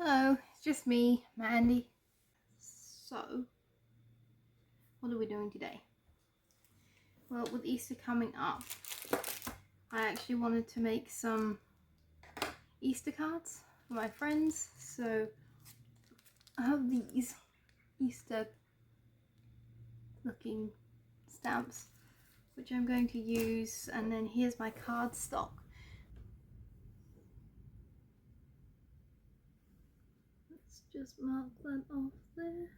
Hello, it's just me, Mandy. So, what are we doing today? Well, with Easter coming up, I actually wanted to make some Easter cards for my friends. So, I have these Easter looking stamps, which I'm going to use, and then here's my card stock. Let's just mark that off there.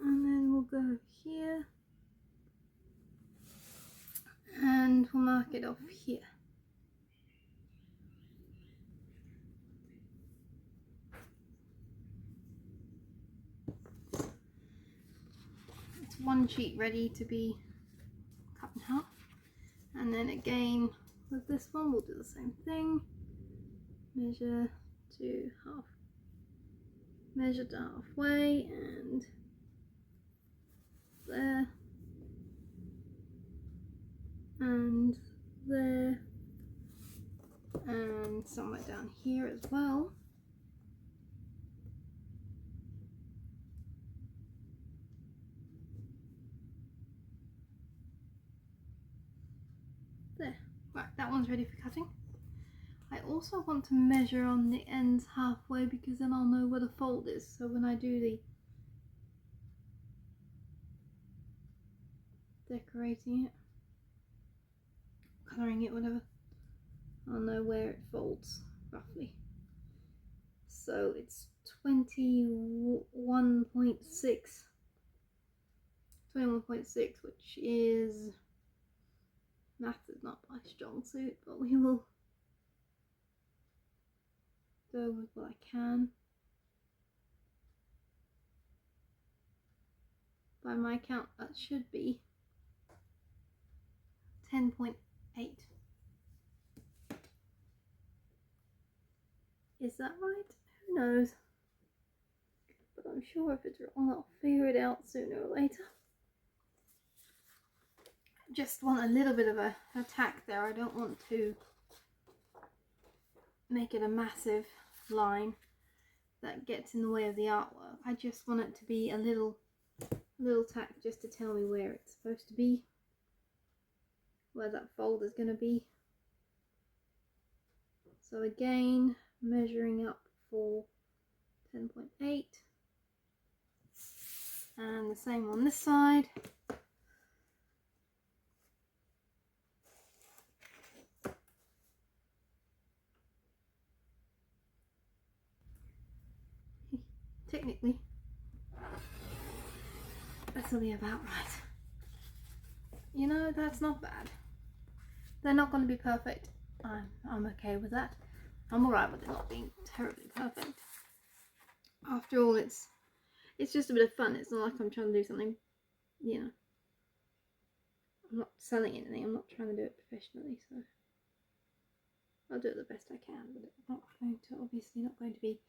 And then we'll go here. And we'll mark it off here. It's one sheet ready to be cut in half. And then again with this one we'll do the same thing. Measure to halfway and there and there and somewhere down here as well. There. Right, that one's ready for cutting. I also want to measure on the ends halfway because then I'll know where the fold is. So when I do the decorating it, colouring it, whatever, I'll know where it folds roughly. So it's 21.6, which is, math is not my strong suit, but we will go with what I can. By my count, that should be 10.8. Is that right? Who knows? But I'm sure if it's wrong, I'll figure it out sooner or later. I just want a little bit of a tack there. I don't want to make it a massive line that gets in the way of the artwork. I just want it to be a little tack just to tell me where it's supposed to be, where that fold is going to be. So again, measuring up for 10.8 and the same on this side. Technically, this'll be about right. You know, that's not bad. They're not going to be perfect. I'm okay with that. I'm alright with it not being terribly perfect. After all, it's just a bit of fun. It's not like I'm trying to do something, you know. I'm not selling anything. I'm not trying to do it professionally, so I'll do it the best I can. But it's not going to, obviously, not going to be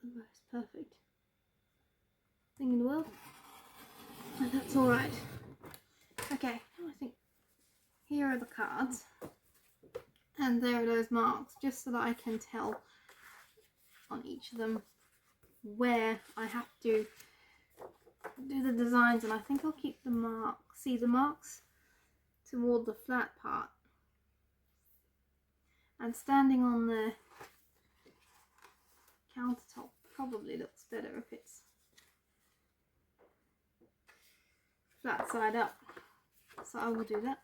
the most perfect thing in the world, and that's all right. Okay, I think here are the cards, and there are those marks, just so that I can tell on each of them where I have to do the designs. And I think I'll keep the marks toward the flat part, and standing on the countertop probably looks better if it's flat side up. So I will do that.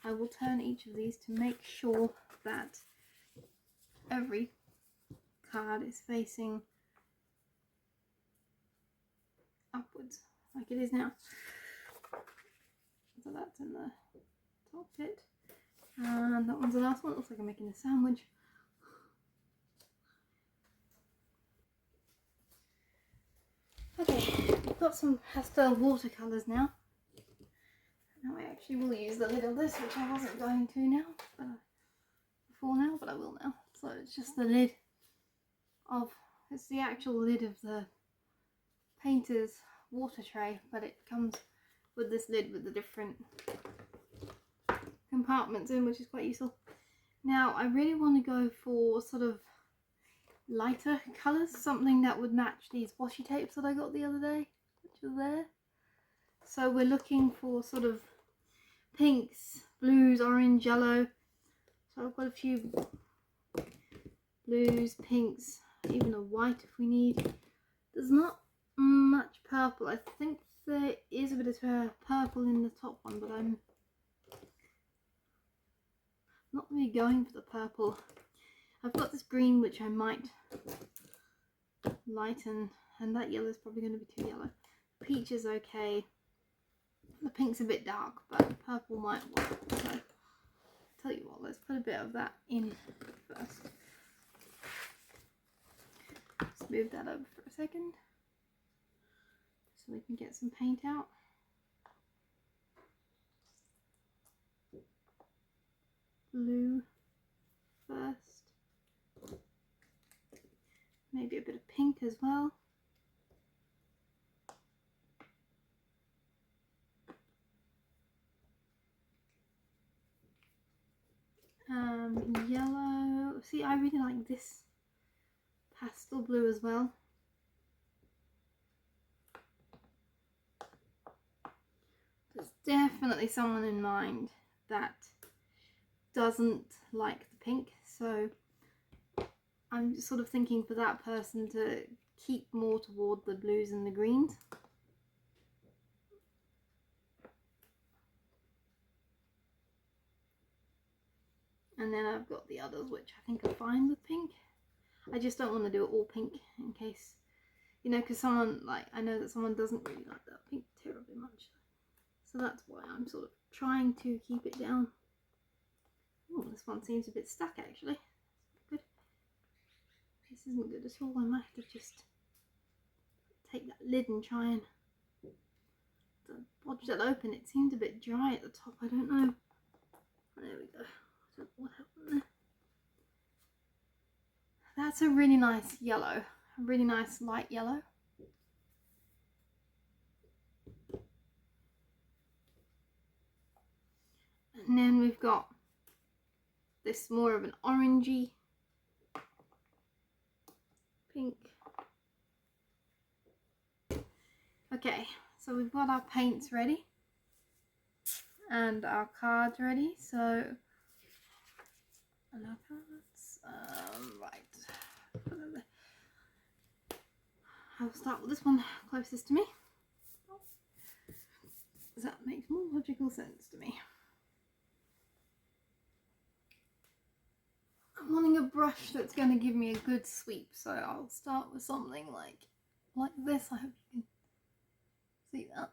I will turn each of these to make sure that every card is facing upwards like it is now. So that's in the top bit, and that one's the last one. It looks like I'm making a sandwich. Okay, we've got some pastel watercolours now. Now I actually will use the lid of this, which I wasn't going to now, before now, but I will now. So it's just the lid of, it's the actual lid of the painter's water tray, but it comes with this lid with the different compartments in, which is quite useful. Now I really want to go for sort of lighter colours, something that would match these washi tapes that I got the other day, which are there. So we're looking for sort of pinks, blues, orange, yellow. So I've got a few blues, pinks, even a white if we need. There's not much purple. I think there is a bit of purple in the top one, but I'm not really going for the purple. I've got this green which I might lighten, and that yellow is probably going to be too yellow. Peach is okay. The pink's a bit dark, but purple might work. So tell you what, let's put a bit of that in first. Let's move that over for a second so we can get some paint out. Blue first. Maybe a bit of pink as well. Yellow. See, I really like this pastel blue as well. There's definitely someone in mind that doesn't like the pink, so I'm sort of thinking for that person to keep more toward the blues and the greens. And then I've got the others which I think are fine with pink. I just don't want to do it all pink in case, you know, because someone, like, I know that someone doesn't really like that pink terribly much. So that's why I'm sort of trying to keep it down. Oh, this one seems a bit stuck actually. Good. This isn't good at all. I might have to just take that lid and try and bodge that open. It seemed a bit dry at the top. I don't know. There we go. I don't know what happened there. That's a really nice yellow. A really nice light yellow. And then we've got this more of an orangey pink. Okay, so we've got our paints ready and our cards ready. So, and our cards, right. I'll start with this one closest to me. That makes more logical sense to me. I'm wanting a brush that's going to give me a good sweep, so I'll start with something like this. I hope you can see that.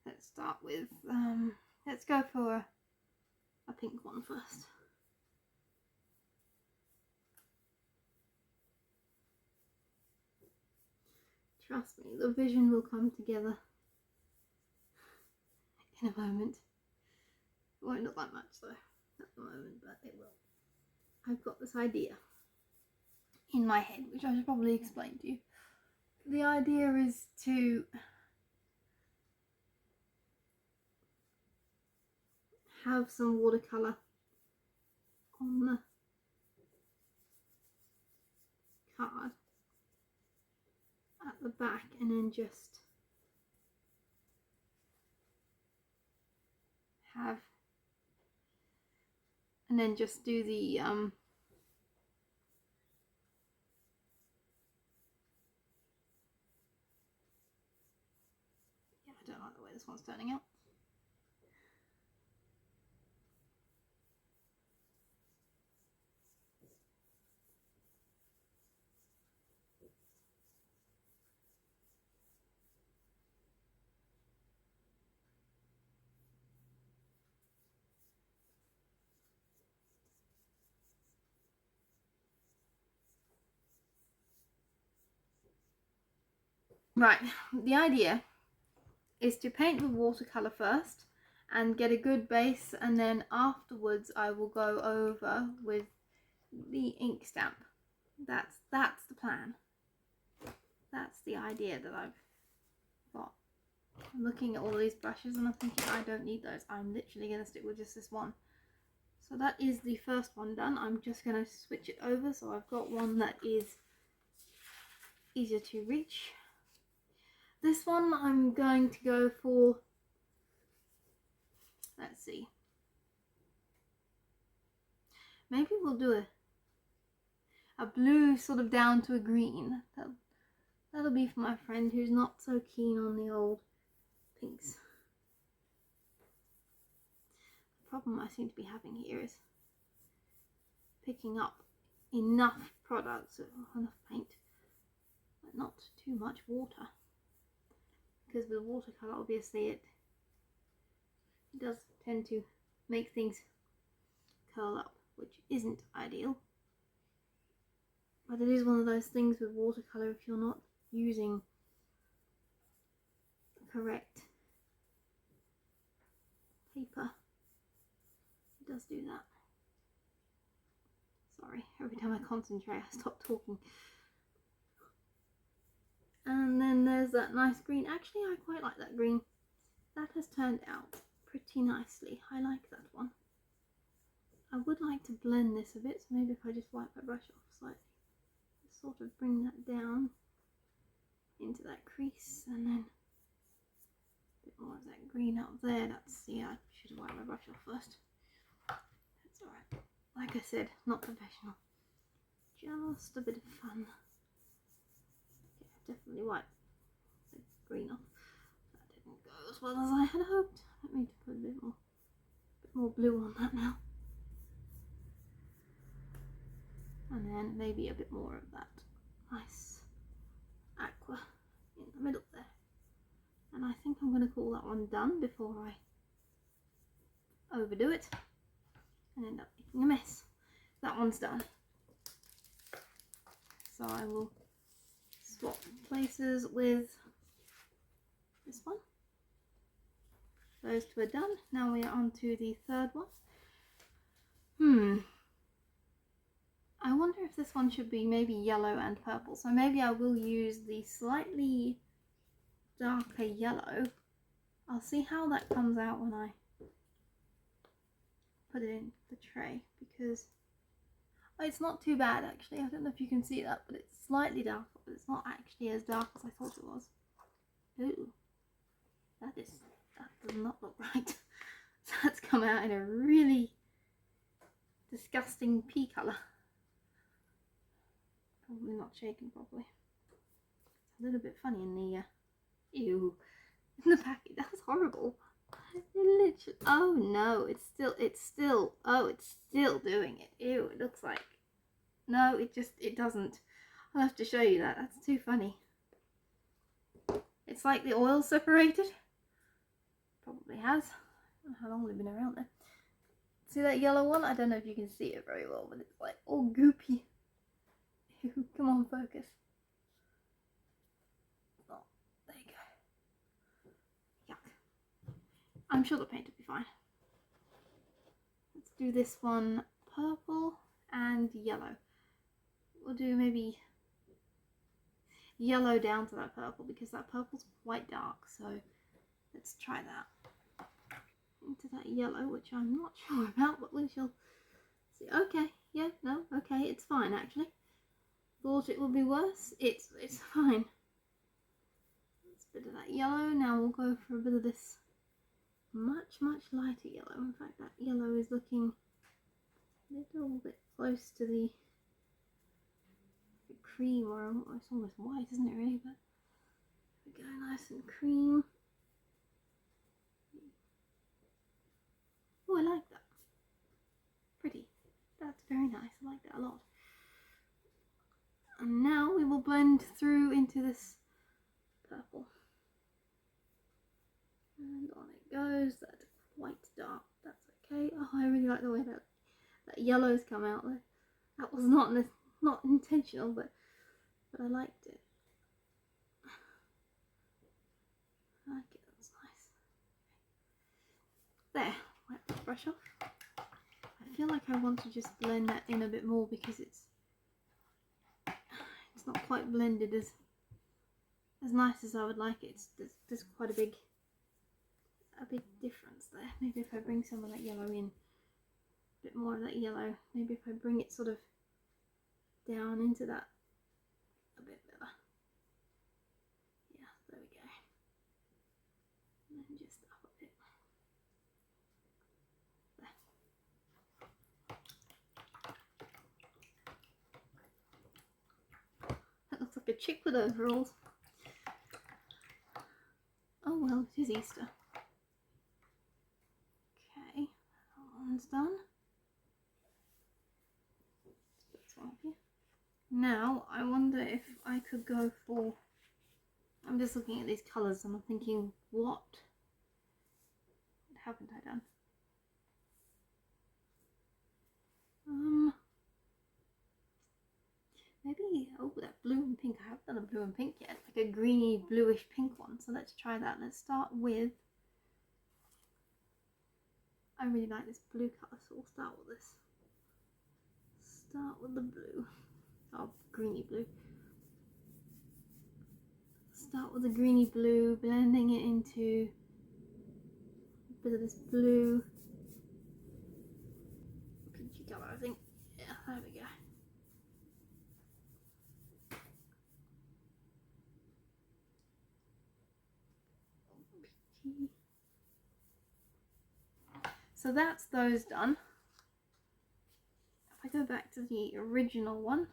Let's start with, let's go for a pink one first. Trust me, the vision will come together in a moment. It won't look like much though at the moment, but it will. I've got this idea in my head, which I should probably explain to you. The idea is to have some watercolour on the card at the back, and then just have, and then just do the yeah, I don't like the way this one's turning out. Right, the idea is to paint with watercolour first and get a good base, and then afterwards I will go over with the ink stamp. That's the plan. That's the idea that I've But I'm looking at all these brushes and I'm thinking I don't need those. I'm literally going to stick with just this one. So that is the first one done. I'm just going to switch it over so I've got one that is easier to reach. This one I'm going to go for, let's see, maybe we'll do a blue sort of down to a green. That'll be for my friend who's not so keen on the old pinks. The problem I seem to be having here is picking up enough products, enough paint, but not too much water. Because with watercolour, obviously it does tend to make things curl up, which isn't ideal. But it is one of those things with watercolour, if you're not using the correct paper, it does do that. Sorry, every time I concentrate I stop talking. And then there's that nice green. Actually, I quite like that green. That has turned out pretty nicely. I like that one. I would like to blend this a bit, so maybe if I just wipe my brush off slightly, just sort of bring that down into that crease, and then a bit more of that green up there. That's, yeah, I should have wiped my brush off first. That's alright. Like I said, not professional. Just a bit of fun. Okay, definitely wipe the green off. That didn't go as well as I had hoped. Let me put a bit more blue on that now. And then maybe a bit more of that nice aqua in the middle there. And I think I'm going to call that one done before I overdo it and end up making a mess. That one's done. So I will swap places with this one. Those two are done. Now we are on to the third one. I wonder if this one should be maybe yellow and purple. So maybe I will use the slightly darker yellow. I'll see how that comes out when I put it in the tray, because it's not too bad actually. I don't know if you can see that, but it's slightly darker, but it's not actually as dark as I thought it was. Ooh, that does not look right. That's come out in a really disgusting pea colour. Probably not shaken properly. It's a little bit funny in the ew, in the packet. That's horrible. It literally, oh no, it's still doing it. Ew, it looks like, no, it doesn't. I'll have to show you that. That's too funny. It's like the oil separated. Probably has. I don't know how long they've been around there. See that yellow one? I don't know if you can see it very well, but it's like all goopy. Come on, focus. Oh, there you go. Yuck. I'm sure the paint will be fine. Let's do this one purple and yellow. We'll do maybe yellow down to that purple, because that purple's quite dark, so let's try that. Into that yellow, which I'm not sure about, but we shall see. Okay, yeah, no, okay, it's fine actually. Thought it would be worse. It's fine. It's a bit of that yellow. Now we'll go for a bit of this much lighter yellow. In fact, that yellow is looking a little bit close to the cream, or it's almost white, isn't it really? But we go nice and cream. Oh, I like that. Pretty. That's very nice. I like that a lot. And now we will blend through into this purple. And on it goes. That's quite dark. That's okay. Oh, I really like the way that yellow's come out there. That was not intentional, but I liked it. I like it. That's nice. There. Wipe the brush off. I feel like I want to just blend that in a bit more, because it's not quite blended as as nice as I would like it, there's quite a big difference there. Maybe if I bring some of that yellow in, a bit more of that yellow, maybe if I bring it sort of down into that a bit better. Yeah, there we go. And then just up a bit. There. That looks like a chick with overalls. Oh well, it is Easter. Okay, that one's done. Let's put this one up here. Now, I wonder if I could go for... I'm just looking at these colours and I'm thinking, what haven't I done? Maybe, oh, that blue and pink. I haven't done a blue and pink yet, like a greeny bluish pink one. So let's try that. Let's start with, I really like this blue colour, so we'll start with this. Start with the blue. Oh, greeny blue. Start with the greeny blue, blending it into a bit of this blue. Peachy colour, I think. Yeah, there we go. So that's those done. If I go back to the original one,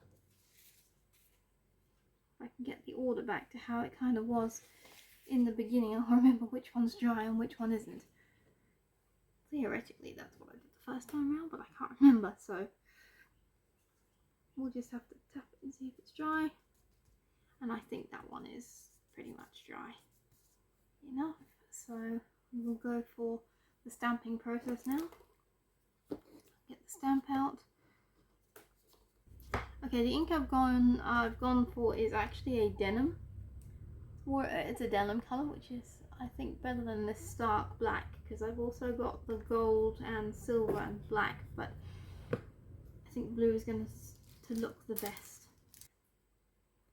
if I can get the order back to how it kind of was in the beginning, I'll remember which one's dry and which one isn't. Theoretically, that's what I did the first time around, but I can't remember, so we'll just have to tap it and see if it's dry. And I think that one is pretty much dry enough, so we will go for the stamping process now. Get the stamp out. Okay, the ink I've gone for is actually a denim, or it's a denim colour, which is, I think, better than this stark black, because I've also got the gold and silver and black, but I think blue is going to look the best.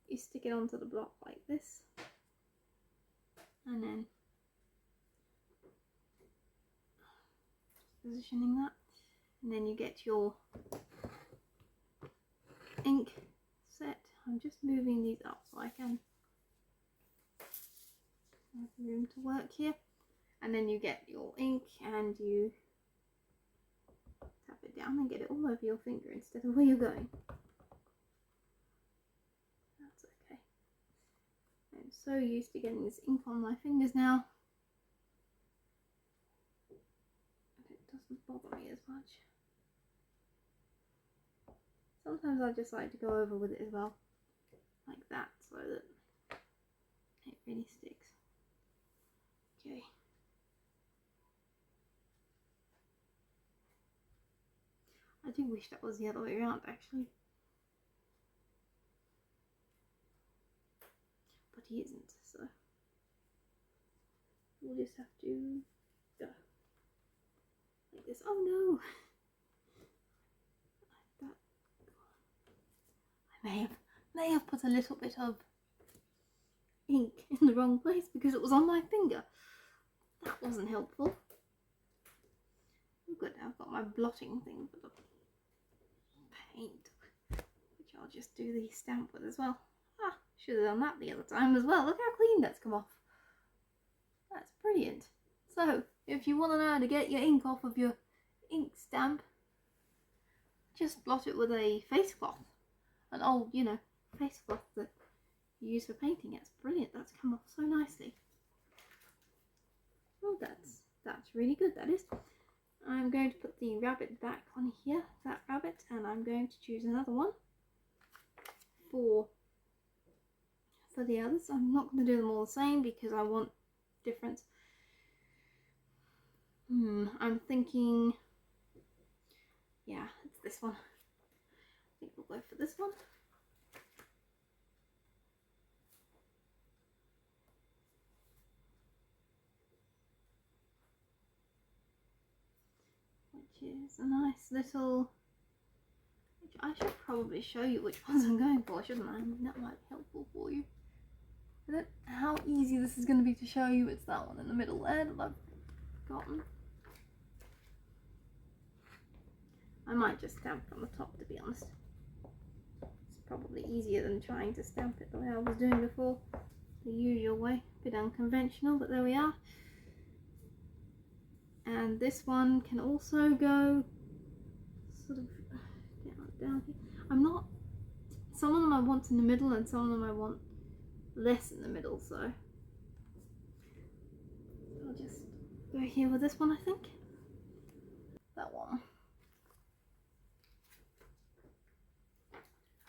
You stick it onto the block like this, and then positioning that, and then you get your ink set. I'm just moving these up so I can have room to work here, and then you get your ink and you tap it down and get it all over your finger instead of where you're going. That's okay. I'm so used to getting this ink on my fingers now, it doesn't bother me as much. Sometimes I just like to go over with it as well, like that, so that it really sticks. Okay. I do wish that was the other way around, actually. But he isn't, so we'll just have to go like this. Oh no! I may have put a little bit of ink in the wrong place because it was on my finger. That wasn't helpful. Oh good, I've got my blotting thing for the paint, which I'll just do the stamp with as well. Ah, should have done that the other time as well. Look how clean that's come off. That's brilliant. So, if you want to know how to get your ink off of your ink stamp, just blot it with a face cloth. An old, you know, face cloth that you use for painting. It's brilliant. That's come off so nicely. Oh, that's really good, that is. I'm going to put the rabbit back on here, that rabbit, and I'm going to choose another one for the others. I'm not going to do them all the same because I want difference. I'm thinking, yeah, it's this one. I think we'll go for this one. Which is a nice little, which I should probably show you which ones I'm going for, shouldn't I? I mean, that might be helpful for you. I don't know how easy this is going to be to show you. It's that one in the middle there that I've gotten. I might just stamp it on the top, to be honest. It's probably easier than trying to stamp it the way I was doing before. The usual way. A bit unconventional, but there we are. And this one can also go sort of down here. I'm not... Some of them I want in the middle and some of them I want less in the middle, so I'll just go here with this one, I think. That one.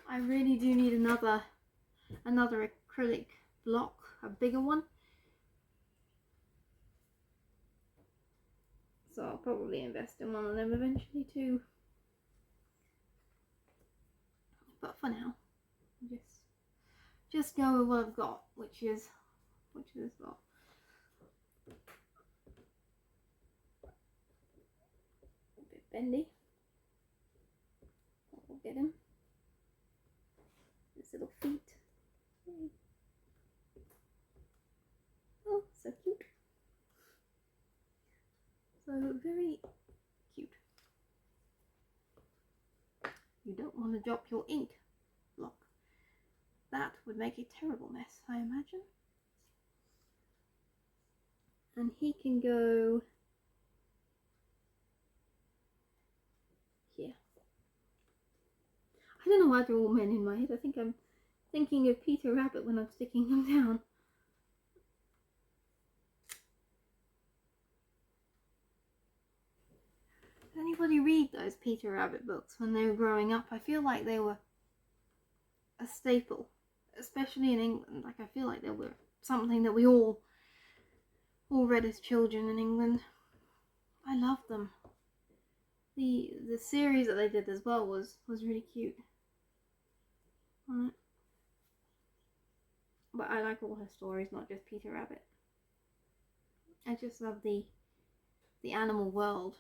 I really do need another acrylic block, a bigger one. So I'll probably invest in one of them eventually too. But for now, just go with what I've got, which is this lot. A bit bendy. We'll get him. His little feet. Yay. Oh, so cute. So very cute. You don't want to drop your ink block. That would make a terrible mess, I imagine. And he can go here. I don't know why they're all men in my head. I think I'm thinking of Peter Rabbit when I'm sticking them down. Did anybody read those Peter Rabbit books when they were growing up? I feel like they were a staple, especially in England. Like, I feel like they were something that we all read as children in England. I loved them. The series that they did as well was really cute. But I like all her stories, not just Peter Rabbit. I just love the animal world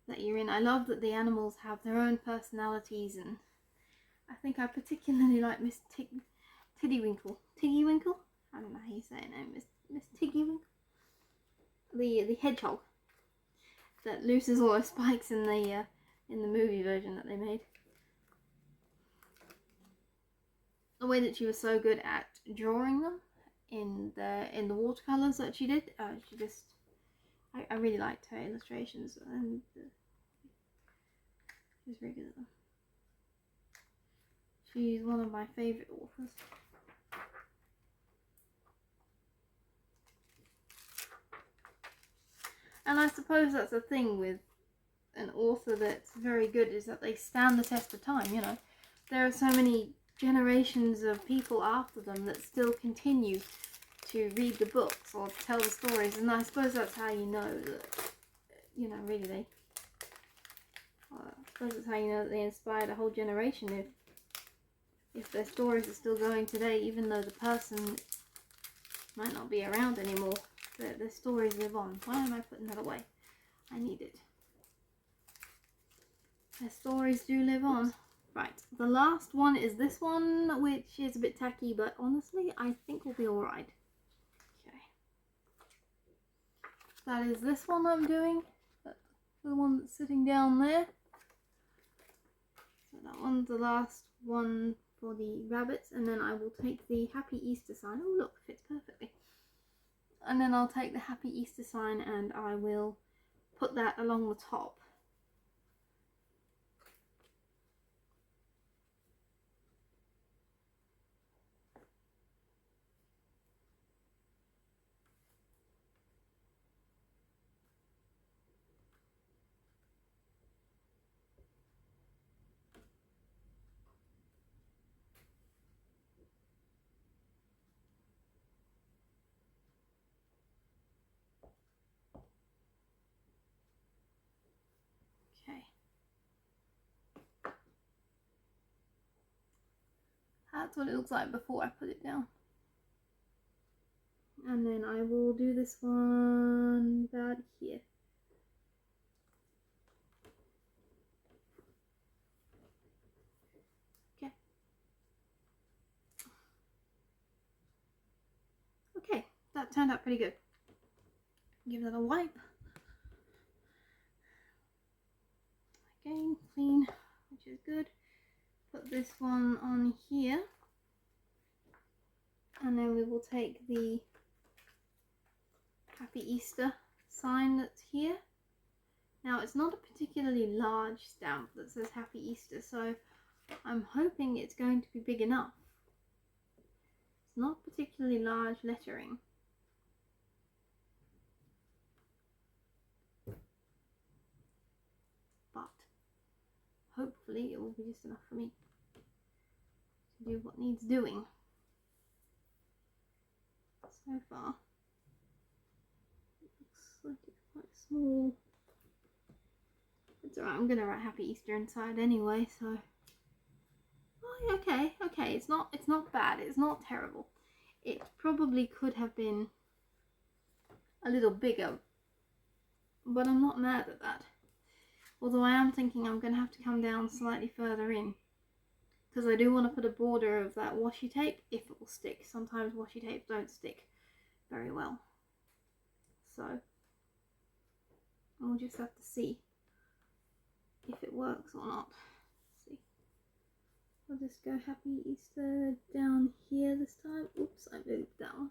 that you're in. I love that the animals have their own personalities, and I think I particularly like Miss Tiddywinkle. Tiggywinkle? I don't know how you say her name. Miss Tiggywinkle? The hedgehog that loses all her spikes in the movie version that they made. The way that she was so good at drawing them in the watercolors that she did, I really liked her illustrations, and she's very good at them. She's one of my favourite authors. And I suppose that's the thing with an author that's very good, is that they stand the test of time, you know. There are so many generations of people after them that still continue to read the books or tell the stories, and I suppose that's how you know that, you know, really I suppose that's how you know that they inspired a whole generation, if their stories are still going today, even though the person might not be around anymore. The stories live on. Why am I putting that away? I need it. The stories do live on. Right, the last one is this one, which is a bit tacky, but honestly, I think will be alright. Okay. That is this one I'm doing. The one that's sitting down there. So that one's the last one for the rabbits, and then I will take the Happy Easter sign. Oh look, fits perfectly. And then I'll take the Happy Easter sign and I will put that along the top. Okay. That's what it looks like before I put it down. And then I will do this one about here. Okay. that turned out pretty good. Give that a wipe. Again, clean, which is good. Put this one on here. And then we will take the Happy Easter sign that's here. Now, it's not a particularly large stamp that says Happy Easter, so I'm hoping it's going to be big enough. It's not particularly large lettering. But hopefully it will be just enough for me to do what needs doing. So far, it looks like it's quite small. It's alright, I'm gonna write Happy Easter inside anyway, so. Oh, okay, it's not bad, it's not terrible. It probably could have been a little bigger, but I'm not mad at that. Although I am thinking I'm gonna have to come down slightly further in, because I do want to put a border of that washi tape if it will stick. Sometimes washi tapes don't stick very well, so we'll just have to see if it works or not. Let's see. I'll just go Happy Easter down here this time. Oops, I moved that one.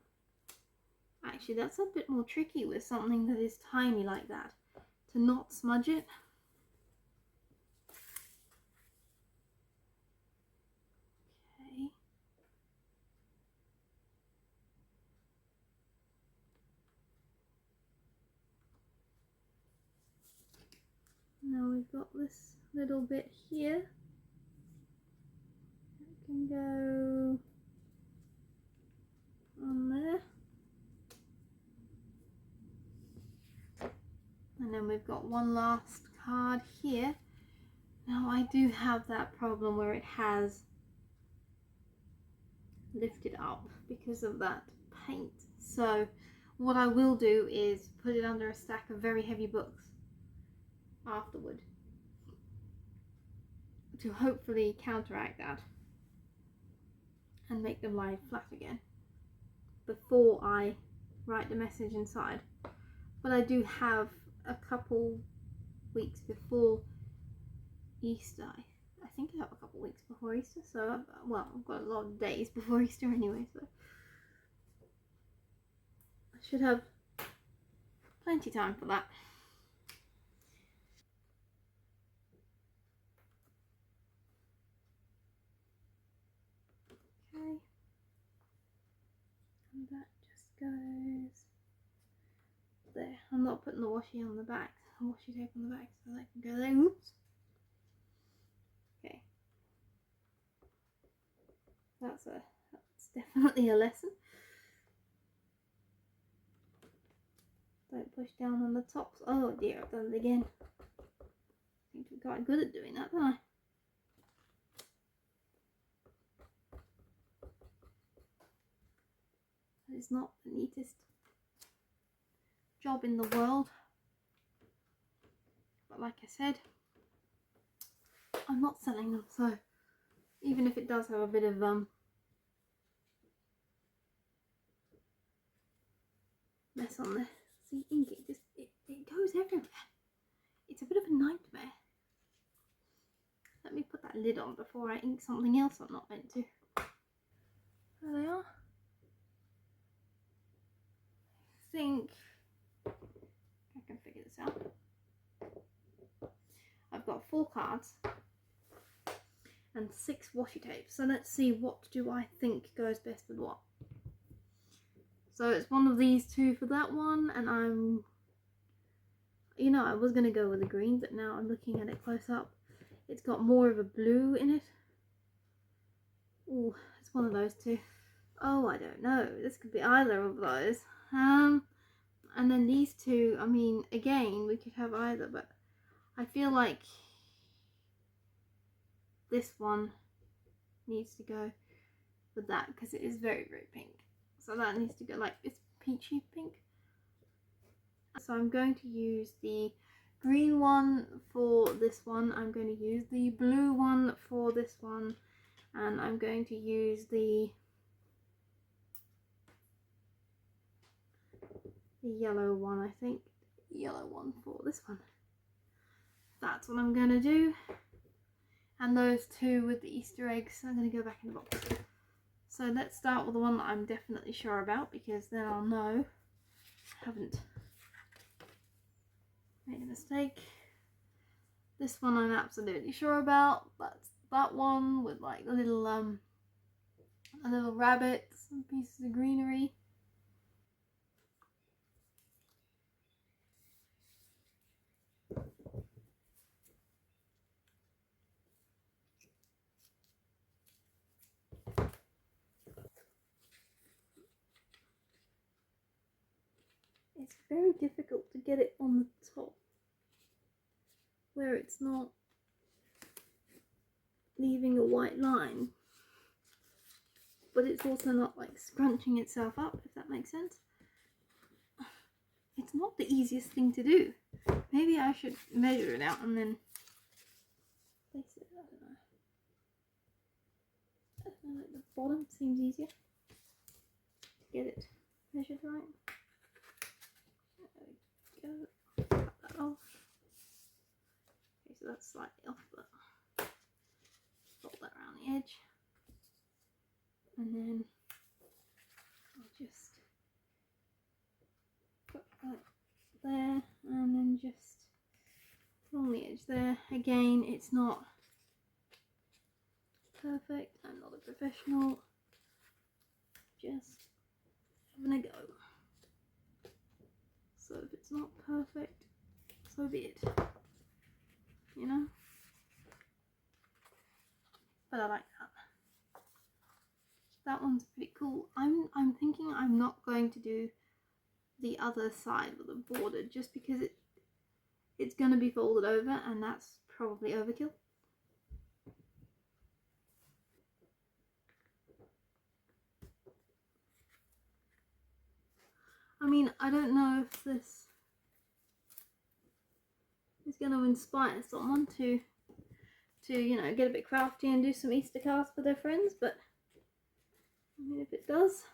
Actually, that's a bit more tricky with something that is tiny like that, to not smudge it. Okay. Now we've got this little bit here. It can go on there. And then we've got one last card here. Now I do have that problem where it has lifted up because of that paint. So what I will do is put it under a stack of very heavy books afterward to hopefully counteract that and make them lie flat again before I write the message inside. But I do have a couple weeks before Easter. I think I have a couple weeks before Easter, so I've got a lot of days before Easter anyway, so I should have plenty time for that. Okay, and that just goes there. I'm not putting the washi on the back, washi tape on the back, so that can go there. Oops. Okay, that's definitely a lesson. Don't push down on the tops. Oh dear, I've done it again. I seem to be quite good at doing that, don't I? That is not the neatest job in the world. But like I said, I'm not selling them, so even if it does have a bit of mess on there. See, ink, it goes everywhere. It's a bit of a nightmare. Let me put that lid on before I ink something else I'm not meant to. There they are. I think I can figure this out. I've got 4 cards and 6 washi tapes. So let's see, what do I think goes best with what? So it's one of these two for that one, and I was going to go with the green, but now I'm looking at it close up. It's got more of a blue in it. Ooh, it's one of those two. Oh, I don't know. This could be either of those. And then these two, I mean, again, we could have either, but I feel like this one needs to go with that because it is very, very pink. So that needs to go like it's peachy pink. So I'm going to use the green one for this one. I'm going to use the blue one for this one. And I'm going to use the the yellow one, I think. Yellow one for this one. That's what I'm gonna do. And those two with the Easter eggs are gonna go back in the box. So let's start with the one that I'm definitely sure about, because then I'll know I haven't made a mistake. This one I'm absolutely sure about. That's that one with like a little rabbit, some pieces of greenery. It's very difficult to get it on the top where it's not leaving a white line, but it's also not like scrunching itself up, if that makes sense. It's not the easiest thing to do. Maybe I should measure it out and then place it. I don't know. Like the bottom seems easier to get it measured right. There we go. Cut that off. Okay, so that's slightly off, but fold that around the edge, and then I'll just put that there, and then just along the edge there. Again, it's not perfect. I'm not a professional. Just having a go. So if it's not perfect, so be it. You know? But I like that. That one's pretty cool. I'm thinking I'm not going to do the other side with a border, just because it's going to be folded over, and that's probably overkill. I mean, I don't know if this is going to inspire someone to you know, get a bit crafty and do some Easter cards for their friends, but I mean, if it does,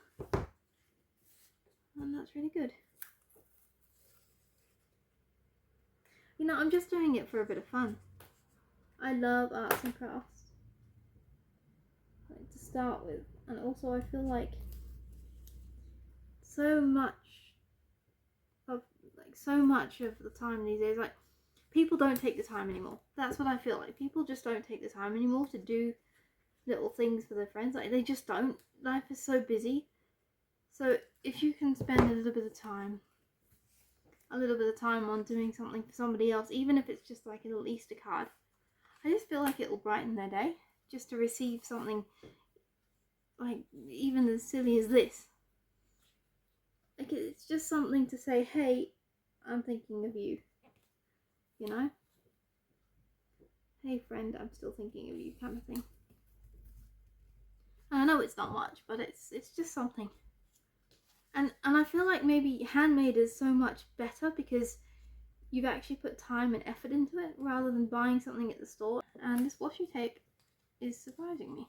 then that's really good. You know, I'm just doing it for a bit of fun. I love arts and crafts, like, to start with, and also I feel like so much of the time these days, like, people don't take the time anymore. That's what I feel like. People just don't take the time anymore to do little things for their friends. Like, they just don't. Life is so busy. So if you can spend a little bit of time on doing something for somebody else, even if it's just like a little Easter card, I just feel like it will brighten their day, just to receive something like even as silly as this. Like, it's just something to say, hey, I'm thinking of you, you know? Hey friend, I'm still thinking of you, kind of thing. And I know it's not much, but it's just something. And I feel like maybe handmade is so much better because you've actually put time and effort into it rather than buying something at the store. And this washi tape is surprising me,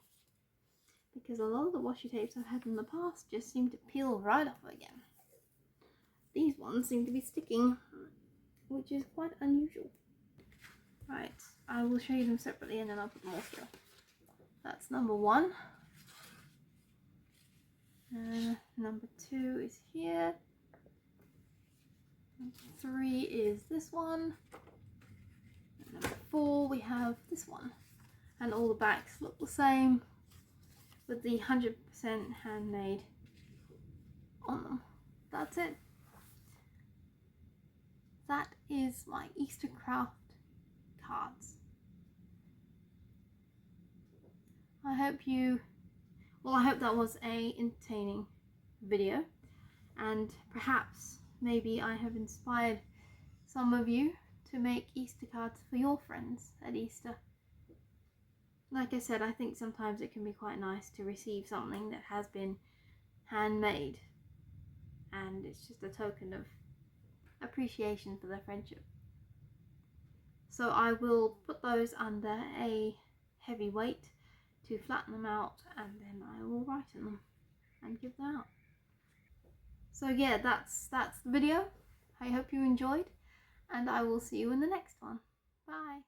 because a lot of the washi tapes I've had in the past just seem to peel right off again. These ones seem to be sticking, which is quite unusual. Right, I will show you them separately and then I'll put them all here. That's number 1. Number 2 is here. Number 3 is this one. And number 4 we have this one. And all the backs look the same with the 100% handmade on them. That's it. That is my Easter craft cards. I hope that was a entertaining video, and perhaps maybe I have inspired some of you to make Easter cards for your friends at Easter. Like I said, I think sometimes it can be quite nice to receive something that has been handmade, and it's just a token of appreciation for their friendship. So I will put those under a heavy weight to flatten them out, and then I will write in them and give them out. So yeah, that's the video. I hope you enjoyed, and I will see you in the next one. Bye.